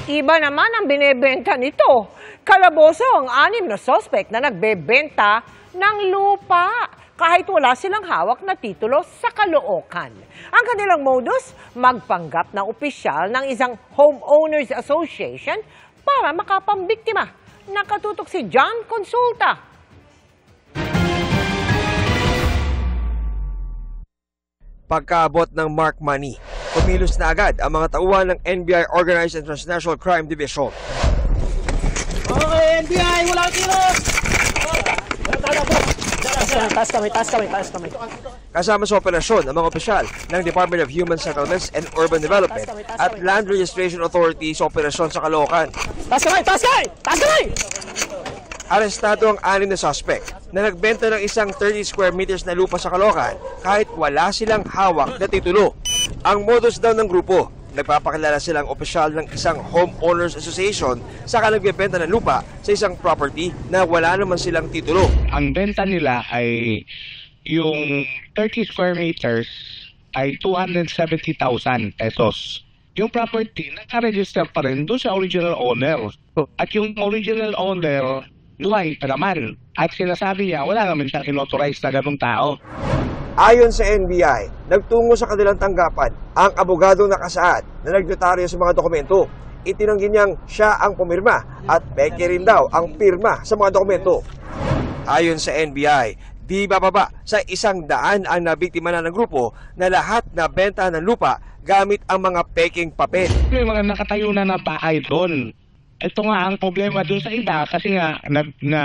Iba naman ang binebenta nito. Kalaboso ang 6 na suspect na nagbebenta ng lupa kahit wala silang hawak na titulo sa Caloocan. Ang kanilang modus, magpanggap na opisyal ng isang homeowners association para makapambiktima. Nakatutok si John Consulta. Pagkaabot ng mark money, kumilos na agad ang mga tauhan ng NBI Organized and Transnational Crime Division. Okay, NBI, wala tiro! Taas kami. Kasama sa operasyon ang mga opisyal ng Department of Human Settlements and Urban Development at Land Registration Authority sa operasyon sa Caloocan. Taas kami! Arestado ang 6 na suspect na nagbenta ng isang 30 square meters na lupa sa Caloocan kahit wala silang hawak na titulo. Ang modus daw ng grupo, nagpapakilala silang opisyal ng isang homeowners association saka nagbebenta ng lupa sa isang property na wala naman silang titulo. Ang benta nila ay yung 30 square meters ay 270,000 pesos. Yung property, naka-register pa rin doon sa original owner. At yung original owner, luhay pa naman. At sinasabi niya, wala naman siyang inauthorize na ganung tao. Ayon sa NBI, nagtungo sa kanilang tanggapan ang abogadong nakasaad na nagnotaryo sa mga dokumento. Itinanggi niyang siya ang pumirma at peke rin daw ang pirma sa mga dokumento. Ayon sa NBI, di bababa sa 100 ang nabiktima na ng grupo na lahat na benta ng lupa gamit ang mga peking papel. May mga nakatayo na bahay doon. Ito nga ang problema doon sa iba kasi nga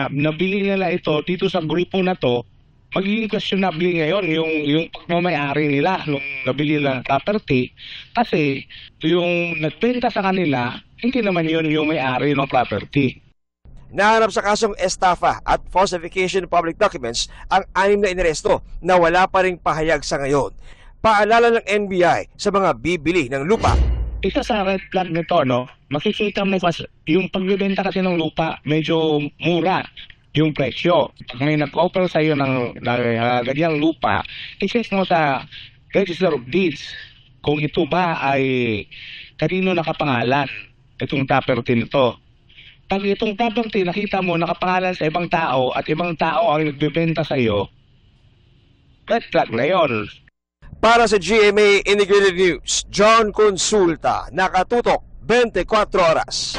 nabili nila ito dito sa grupo na to. Magiging questionable ngayon yung pagmamayari nila nung nabili ng property kasi yung nagbenta sa kanila, hindi naman yun yung may-ari ng property. Nahanap sa kasong estafa at falsification of public documents ang 6 na inaresto na wala pa ring pahayag sa ngayon. Paalala ng NBI sa mga bibili ng lupa. Isa sa red flag nito, no, makikita mo kasi yung pagbibenta kasi ng lupa medyo mura yung presyo. Pag may nag-offer sa iyo ng ganyang lupa, i-check mo sa Register of Deeds kung ito ba ay kanino nakapangalan itong property nito. Pag itong property nakita mo nakapangalan sa ibang tao at ibang tao ang nagbebenta sa iyo, red flag na yun. Para sa GMA Integrated News, John Consulta, nakatutok 24 oras.